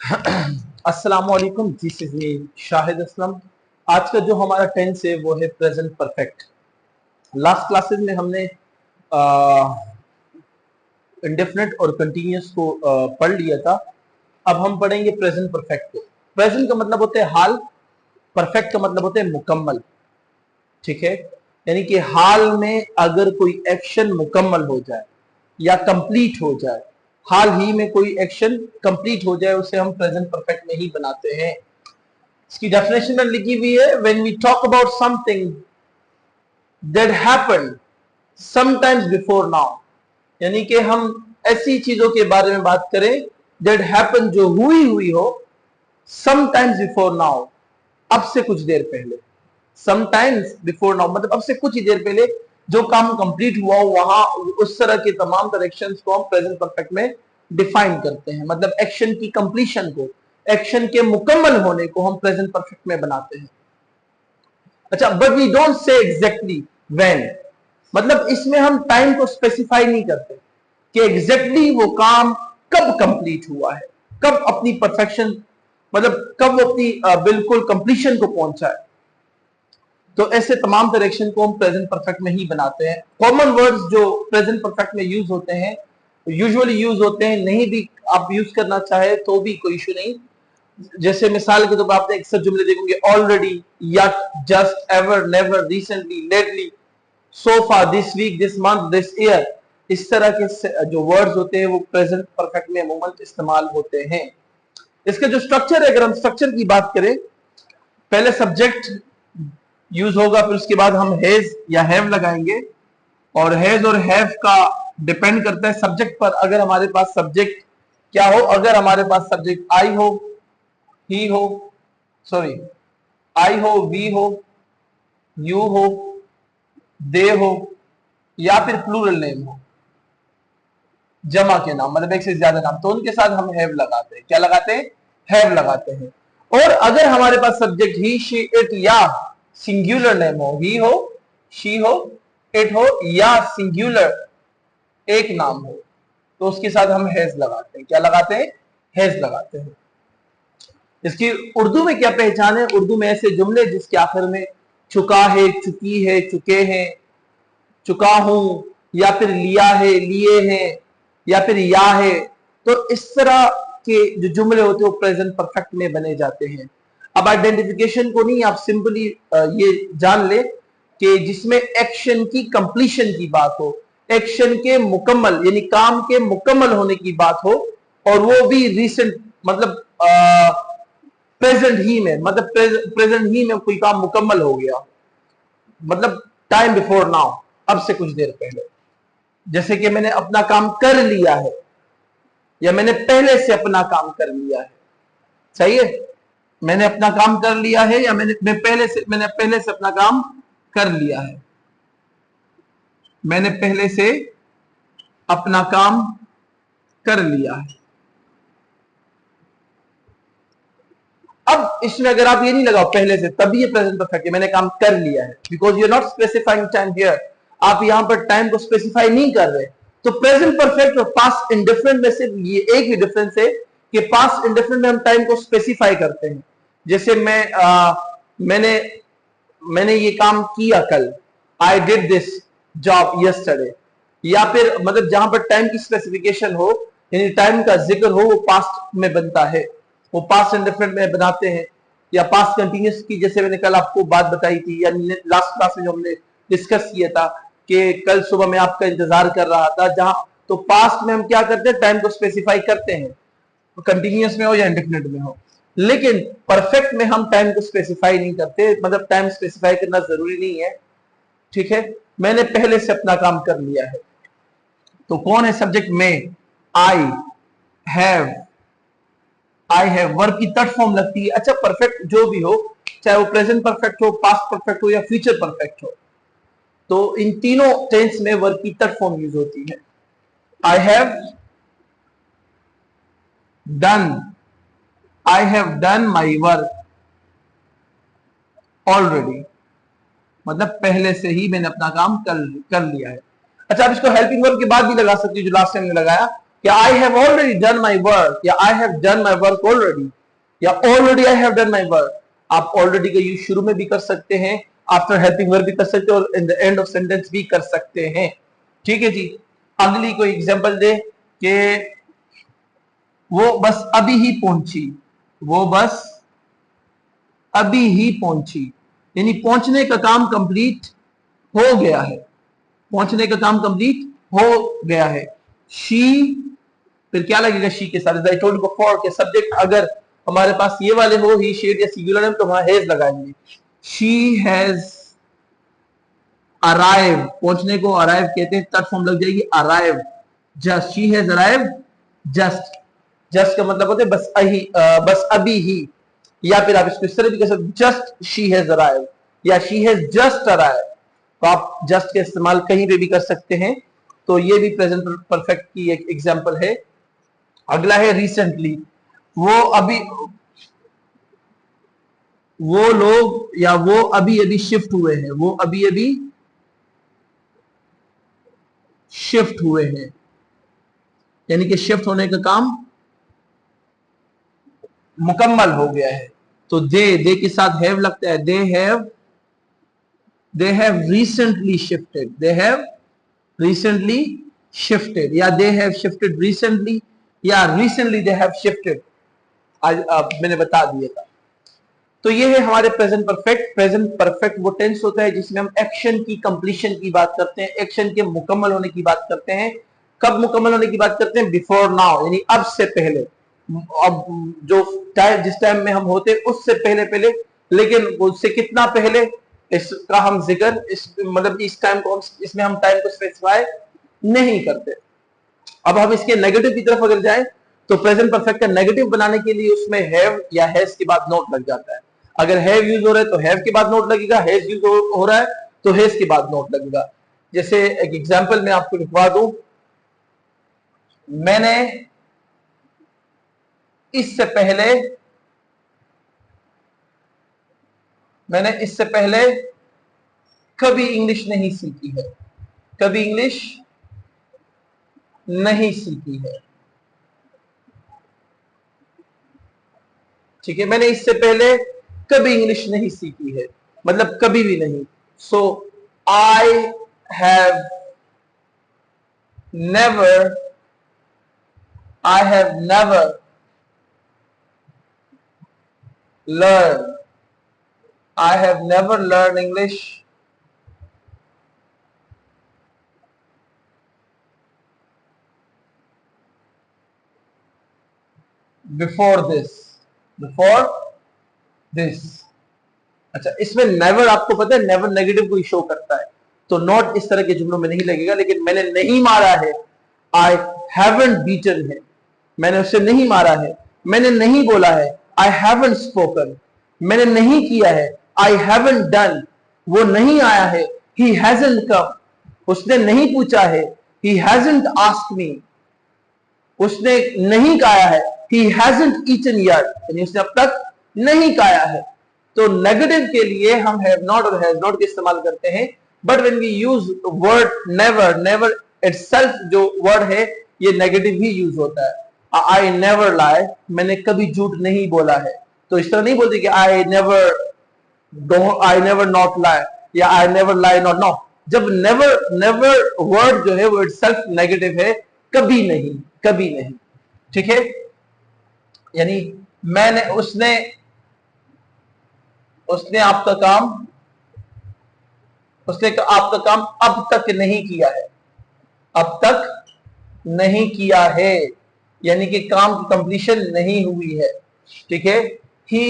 अस्सलाम वालेकुम, this is me Shahid Aslam. आज का जो हमारा टेंस है वो है प्रेजेंट परफेक्ट। लास्ट क्लासेस में हमने इंडेफिनिट और कंटिन्यूअस को पढ़ लिया था। अब हम पढ़ेंगे प्रेजेंट परफेक्ट को। प्रेजेंट का मतलब होता है हाल, परफेक्ट का मतलब होता है मुकम्मल। ठीक है, यानी कि हाल में अगर कोई एक्शन मुकम्मल हो जाए या कंप्लीट हो जाए, हाल ही में कोई एक्शन कंप्लीट हो जाए, उसे हम प्रेजेंट परफेक्ट में ही बनाते हैं। इसकी डेफिनेशन में लिखी हुई है, when we talk about something that happened sometimes before now, यानी कि हम ऐसी चीजों के बारे में बात करें दैट हैपन, जो हुई हो, समटाइम्स बिफोर नाउ, अब से कुछ देर पहले। समटाइम्स बिफोर नाउ मतलब अब से कुछ ही देर पहले जो काम कंप्लीट हुआ हो, वहां उस तरह के तमाम डायरेक्शंस को हम प्रेजेंट परफेक्ट में डिफाइन करते हैं। मतलब एक्शन की कंप्लीशन को, एक्शन के मुकम्मल होने को हम प्रेजेंट परफेक्ट में बनाते हैं। अच्छा, but we don't say exactly when, मतलब इसमें हम टाइम को स्पेसिफाई नहीं करते कि एग्जैक्टली वो काम कब कंप्लीट हुआ है, कब अपनी परफेक्शन, मतलब कब वो अपनी बिल्कुल कंप्लीशन को पहुंचा है। तो ऐसे तमाम डायरेक्शन को हम प्रेजेंट परफेक्ट में ही बनाते हैं। कॉमन वर्ड्स जो प्रेजेंट परफेक्ट में यूज होते हैं, यूजुअली यूज होते हैं, नहीं भी आप यूज करना चाहे तो भी कोई इशू नहीं। जैसे मिसाल के तौर पर आपने अक्सर जुमले देखोगे, already, yet, just, ever, never, recently, lately, so far, this week, this month, this year. इस तरह के जो वर्ड्स होते हैं वो प्रेजेंट परफेक्ट में अमूमन इस्तेमाल होते हैं। इसका जो स्ट्रक्चर है, अगर हम स्ट्रक्चर की बात करें, पहले सब्जेक्ट यूज होगा, फिर उसके बाद हम हैज या हैव लगाएंगे। और हैज और हैव का डिपेंड करता है सब्जेक्ट पर। अगर हमारे पास सब्जेक्ट क्या हो, अगर हमारे पास सब्जेक्ट आई हो, ही हो, सॉरी, आई हो, वी हो, यू हो, दे हो, या फिर प्लूरल नेम हो, जमा के नाम, मतलब एक से ज्यादा नाम, तो उनके साथ हम हैव लगाते हैं। क्या लगाते हैं? हैव लगाते हैं। और अगर हमारे पास सब्जेक्ट ही, शी, इट या सिंगुलर नेम हो, ही हो, शी हो, इट हो, या सिंगुलर एक नाम हो, तो उसके साथ हम हैज लगाते हैं। क्या लगाते हैं? हैज लगाते हैं। इसकी उर्दू में क्या पहचान है? उर्दू में ऐसे जुमले जिसके आखिर में चुका है, चुकी है, चुके हैं, चुका हूं, या फिर लिया है, लिए हैं, या फिर या है, तो इस तरह के जो जुमले होते हैं वो प्रेजेंट परफेक्ट में बने जाते हैं। अब आइडेंटिफिकेशन को नहीं, आप सिंपली ये जान ले कि जिसमें एक्शन की कंप्लीशन की बात हो, एक्शन के मुकम्मल यानी काम के मुकम्मल होने की बात हो, और वो भी रिसेंट, मतलब प्रेजेंट ही में, मतलब प्रेजेंट ही में कोई काम मुकम्मल हो गया, मतलब टाइम बिफोर नाउ, अब से कुछ देर पहले। जैसे कि मैंने अपना काम कर लिया है, या मैंने पहले से अपना काम कर लिया है। सही है, मैंने अपना काम कर लिया है, या मैंने पहले से अपना काम कर लिया है। मैंने पहले से अपना काम कर लिया है। अब इसमें अगर आप ये नहीं लगाओ पहले से, तभी ये प्रेजेंट परफेक्ट है, मैंने काम कर लिया है, because you are not specifying time here. आप यहां पर टाइम को स्पेसिफाई नहीं कर रहे। तो प्रेजेंट परफेक्ट और पास्ट इंडिफरेंट में सिर्फ ये एक ही डिफरेंस है कि पास्ट इंडिफरेंट में हम टाइम को स्पेसिफाई करते हैं। जैसे मैंने मैंने ये काम किया कल, I did this job yesterday. या फिर मतलब जहां पर टाइम की स्पेसिफिकेशन हो, यानी टाइम का जिक्र हो, वो पास्ट में बनता है, वो पास्ट इंडेफिनिट में बनाते हैं। या पास्ट कंटिन्यूस की, जैसे मैंने कल आपको बात बताई थी, या लास्ट क्लास में जो हमने डिस्कस किया था कि कल सुबह मैं आपका इंतजार कर रहा था, जहां तो पास्ट में हम क्या करते हैं, टाइम को स्पेसिफाई करते हैं, कंटिन्यूस में हो या इंडेफिनिट में हो। लेकिन परफेक्ट में हम टाइम को स्पेसिफाई नहीं करते, मतलब टाइम स्पेसिफाई करना जरूरी नहीं है। ठीक है, मैंने पहले से अपना काम कर लिया है, तो कौन है सब्जेक्ट में? I have. I have verb की तट फॉर्म लगती है। अच्छा, परफेक्ट जो भी हो, चाहे वो प्रेजेंट परफेक्ट हो, पास्ट परफेक्ट हो, या फ्यूचर परफेक्ट हो, तो इन तीनों टेंस में वर्ब की तट फॉर्म यूज होती है। आई have done, I have done my work already, मतलब पहले से ही मैंने अपना काम कर लिया है। अच्छा, आप इसको हेल्पिंग वर्ब के बाद भी लगा सकते हो, जो लास्ट टाइम में लगाया, क्या I have already done my work, या I have done my work already, या already I have done my work. आप ऑलरेडी का यूज शुरू में भी कर सकते हैं, आफ्टर हेल्पिंग वर्ब भी कर सकते हैं, और in the end of sentence भी कर सकते हैं। ठीक है जी। अगली कोई एग्जांपल दे कि वो बस अभी ही पहुंची, वो बस अभी ही पहुंची, यानी पहुंचने का काम कंप्लीट हो गया है, पहुंचने का काम कंप्लीट हो गया है। शी, फिर क्या लगेगा शी के साथ, आई टोल्ड बिफोर के सब्जेक्ट अगर हमारे पास ये वाले हो, ही, शी या सिंगुलर है, तो वहां हैज लगाएंगे। शी हैज अराइव, पहुंचने को अराइव कहते हैं, तट फॉर्म लग जाएगी arrive just, she has arrive just. Just का मतलब होता है बस बस अभी ही, या फिर आप इसको इस तरह भी कह सकते, जस्ट शी हैज अराइव या शी हैज जस्ट अराइव। तो आप जस्ट का इस्तेमाल कहीं पे भी कर सकते हैं। तो ये भी प्रेजेंट परफेक्ट की एक एग्जांपल है। अगला है रिसेंटली, वो अभी, वो लोग या वो अभी अभी शिफ्ट हुए हैं, वो अभी अभी शिफ्ट हुए हैं, यानी कि शिफ्ट होने का काम मुकम्मल हो गया है। तो दे के साथ हैव लगता है, they have recently shifted, they have recently shifted, या दे हैव शिफ्टेड रिसेंटली, या रिसेंटली दे हैव शिफ्टेड। आज मैंने बता दिया था। तो ये है हमारे प्रेजेंट परफेक्ट। प्रेजेंट परफेक्ट वो टेंस होता है जिसमें हम एक्शन की कंप्लीशन की बात करते हैं, एक्शन के मुकम्मल होने की बात करते हैं। कब मुकम्मल होने की बात करते हैं? बिफोर नाउ, यानी अब से पहले। अब जो टाइम, जिस टाइम में हम होते हैं उससे पहले पहले, लेकिन उससे कितना पहले इसका हम जिक्र, इस मतलब इस टाइम को इसमें हम टाइम को स्पेसिफाई नहीं करते। अब हम इसके नेगेटिव की तरफ अगर जाए तो प्रेजेंट परफेक्ट का नेगेटिव बनाने के लिए उसमें हैव या हैज के बाद नोट लग जाता है। अगर हैव यूज हो रहा है तो हैव के बाद नोट लगेगा, हैज यूज हो रहा है तो हैज के बाद नोट लगेगा। जैसे एक एग्जांपल मैं आपको लिखवा दूं, मैंने इससे पहले कभी इंग्लिश नहीं सीखी है, कभी इंग्लिश नहीं सीखी है। ठीक है, मैंने इससे पहले कभी इंग्लिश नहीं सीखी है, मतलब कभी भी नहीं। So I have never learn, I have never learn English before this. अच्छा, इसमें नेवर आपको पता है नेवर नेगेटिव को शो करता है, तो नॉट इस तरह के जुमलों में नहीं लगेगा। लेकिन मैंने नहीं मारा है, आई हैवंट बीटन है, मैंने उसे नहीं मारा है। मैंने नहीं बोला है, आई हैवंट स्पोकन। मैंने नहीं किया है, आई हैवंट डन। वो नहीं आया है, ही हैजंट कम। उसने नहीं पूछा है, ही हैजंट आस्क्ड मी। उसने नहीं खाया है, he hasn't eaten yet, यानी उसने अब तक नहीं खाया है। तो नेगेटिव के लिए हम हैव नॉट और हैज नॉट का इस्तेमाल करते हैं। But when we use word never, never itself जो वर्ड है ये नेगेटिव ही यूज होता है। आई नेवर लाई, मैंने कभी झूठ नहीं बोला है। तो इस तरह नहीं बोलते कि आई नेवर नॉट लाई या I never lie not. No, जब नेवर वर्ड जो है वो इटसेल्फ नेगेटिव है, कभी नहीं, कभी नहीं। ठीक है, यानी मैंने उसने आपका काम अब तक नहीं किया है, अब तक नहीं किया है, यानी कि काम की कंप्लीशन नहीं हुई है। ठीक है, he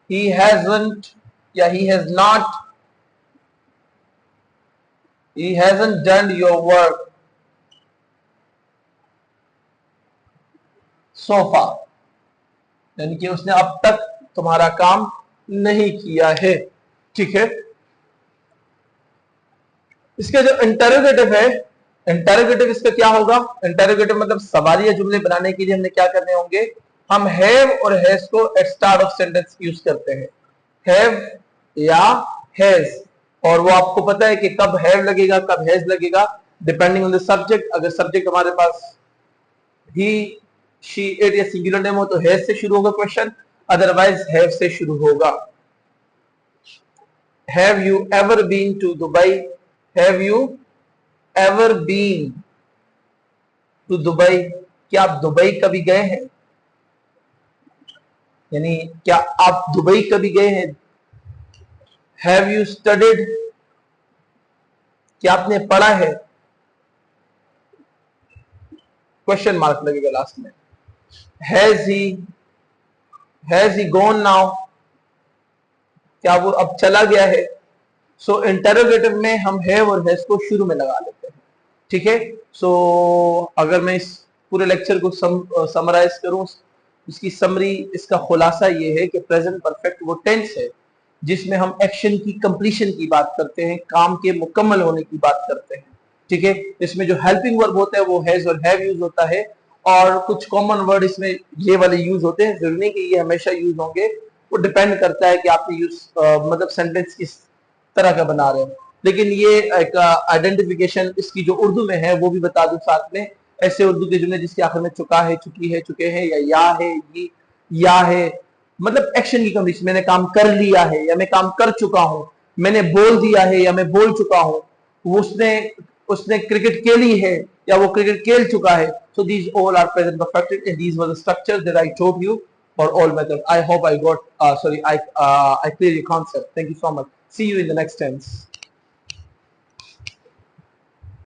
hasn't या he hasn't done your work so far, यानी कि उसने अब तक तुम्हारा काम नहीं किया है। ठीक है, इसका जो इंटरोगेटिव है, इंटरोगेटिव इसका क्या होगा? इंटरोगेटिव मतलब सवालिया जुमले बनाने के लिए हमने क्या करने होंगे? हम हैव और हैज को at start of sentence use करते हैं, हैव या हैज। और वो आपको पता है कि कब हैव लगेगा, कब हैज लगेगा। डिपेंडिंग ऑन द सब्जेक्ट, अगर सब्जेक्ट हमारे पास ही, शी, इट या सिंगुलर नेम हो तो हैज से शुरू होगा क्वेश्चन, अदरवाइज हैव से शुरू होगा। Have you ever been to Dubai, have you ever been to Dubai, क्या आप दुबई कभी गए हैं, यानी क्या आप दुबई कभी गए हैं। हैव यू स्टडीड, क्या आपने पढ़ा है, क्वेश्चन मार्क लगेगा लास्ट में। हैज ही गॉन नाउ, क्या वो अब चला गया है। सो इंटरोगेटिव में हम हैव और हैज को शुरू में लगा लेते हैं, ठीक है। सो अगर मैं इस पूरे लेक्चर को समराइज करूं, इसकी समरी, इसका खुलासा ये है कि प्रेजेंट परफेक्ट वो टेंस है जिसमें हम एक्शन की कंप्लीशन की बात करते हैं, काम के मुकम्मल होने की बात करते हैं, ठीक है। इसमें जो हेल्पिंग वर्ब होता है वो हैज और हैव यूज होता है, और कुछ कॉमन वर्ड इसमें ये वाले यूज होते हैं, जरूरी नहीं कि ये हमेशा यूज होंगे, वो डिपेंड करता है कि आपने यूज मतलब सेंटेंस किस तरह का बना रहे हो। लेकिन ये एक आइडेंटिफिकेशन इसकी जो उर्दू में है वो भी बता दूं साथ में। ऐसे उर्दू के जुमले जिसके आखिर में चुका है, चुकी है, चुके हैं, या है, ये, या है, मतलब एक्शन की कंडीशन, मैंने काम कर लिया है या मैं काम कर चुका हूं, मैंने बोल दिया है या मैं बोल चुका हूं, उसने उसने क्रिकेट खेली है या वो क्रिकेट खेल चुका है। So these all are present perfected, and these were the structures that I taught you for all methods. I hope I got, I clear your concept. Thank you so much. See you in the next tense.